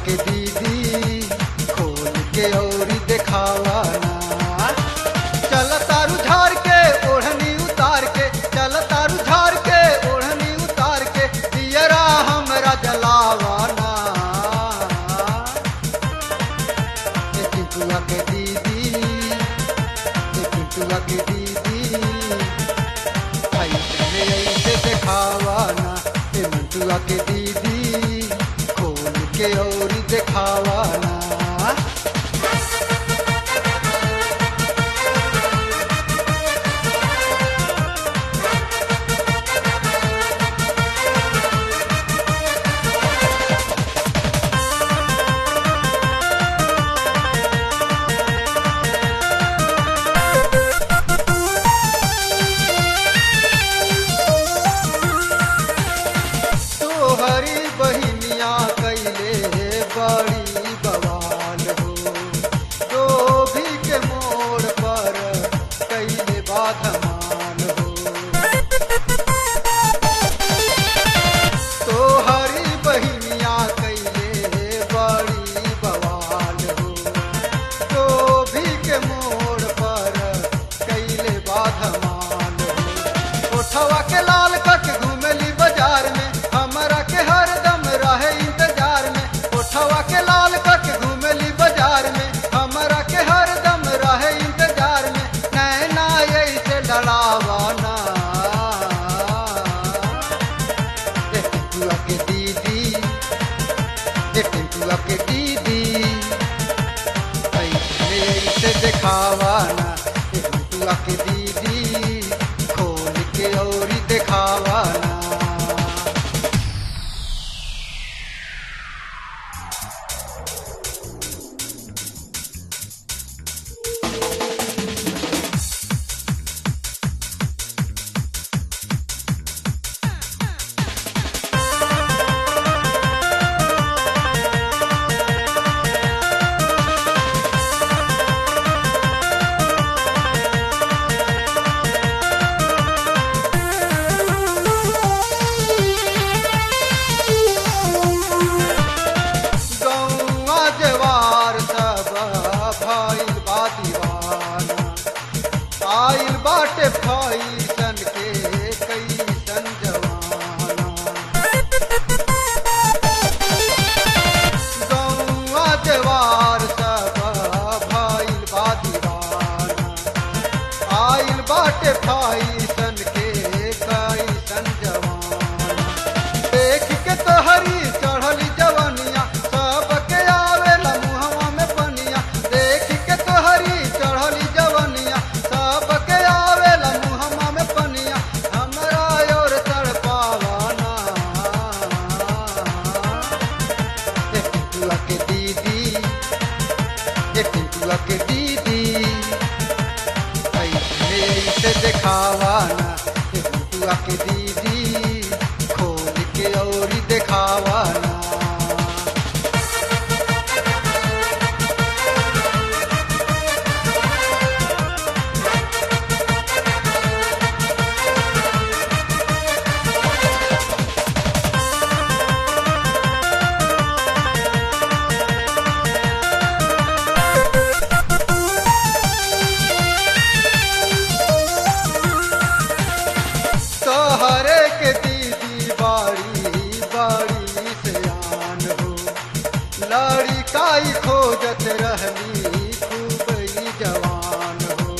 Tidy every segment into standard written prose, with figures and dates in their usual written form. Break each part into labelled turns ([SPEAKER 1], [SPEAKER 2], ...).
[SPEAKER 1] के दीदी खोल के और दिखावा ना। चल तारू झार के ओढ़नी उतार के, चल तारू झार के ओढ़नी उतार के, दियरा हमरा जलावा ना। चिंटुआ के दीदी, चिंटुआ के दीदी ऐसे दिखावा ना। मिंटुआ के दीदी खोल के और दिखावा ना। हरी बहिनिया कैले बड़ी बवाल हो, डोभी के मोड़ पर कैले बाधमान हो। तो हरी बहिनिया कैले बड़ी बवाल हो, डोभी के मोड़ पर कैले बाधमान हो। उठवा के लाल करके घूमेली बाजार में, हमरा के हरदम रहे इंतजार में। उठवा के लाल करके घूमेली बाजार में, हमरा के हरदम रहे इंतजार में। नैना ऐसे लड़ावा ना। टिंटुआ के दीदी, टिंटुआ के दीदी ऐसे दिखावा ना। टिंटुआ के दीदी खोल के और दिखावा ना। आइल बाटे फैशन के कैसन जवाना। गौआ देवार सब भइल बा दीवाना। आइल बाटे फैशन के कैसन जवाना। देख के तोहरी चढ़ली जवनिया सबके आवेला मुहवा में पनिया। देख के तोहरी चढ़ली जवनिया सबके आवेला मुहवा में पनिया। हमरा और तड़पावा ना। टिंटुआ के दीदी, टिंटुआ के दीदी ऐसे दिखावा ना। टिंटुआ के दीदी खोल के और दिखावा ना। तोहरे के दीदी बाड़ी बड़ी सयान हो, लड़िकाई खोजत रहली खूब ही जवान हो।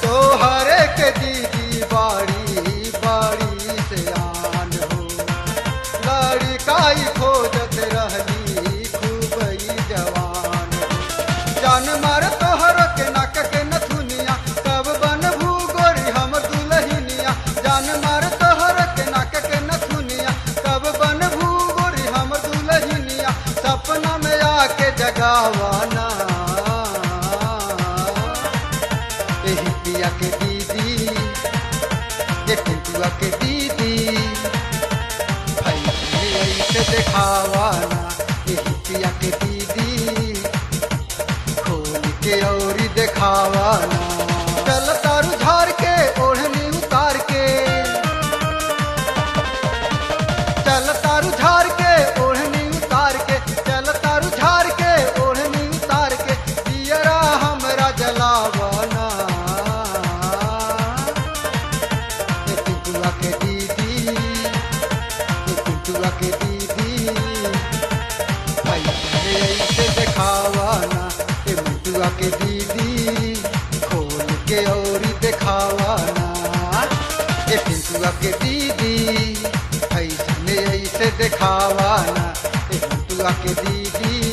[SPEAKER 1] तोहरे के दीदी बाड़ी बड़ी सयान हो, लड़िकाई खोजत रहली खूब ही जवान हो। जान मार तोहर के नाक के नथुनिया, कब बनभू गोरी हमर दुलहिनिया। जान मार तोहर के नाक के नथुनिया, कब बनभू गोरी हमर दुलहिनिया। सपना में आके जगावा ना। एही पिया के दीदी, टिंटुआ के दीदी ऐसे दिखावा ना। एही पिया के दीदी खोल के और दिखावा ना। चल तारू झार के ओढ़नी उतार के, चल तारू के दीदी ऐसे ऐसे दिखावा ना, ए मंटुआ के दीदी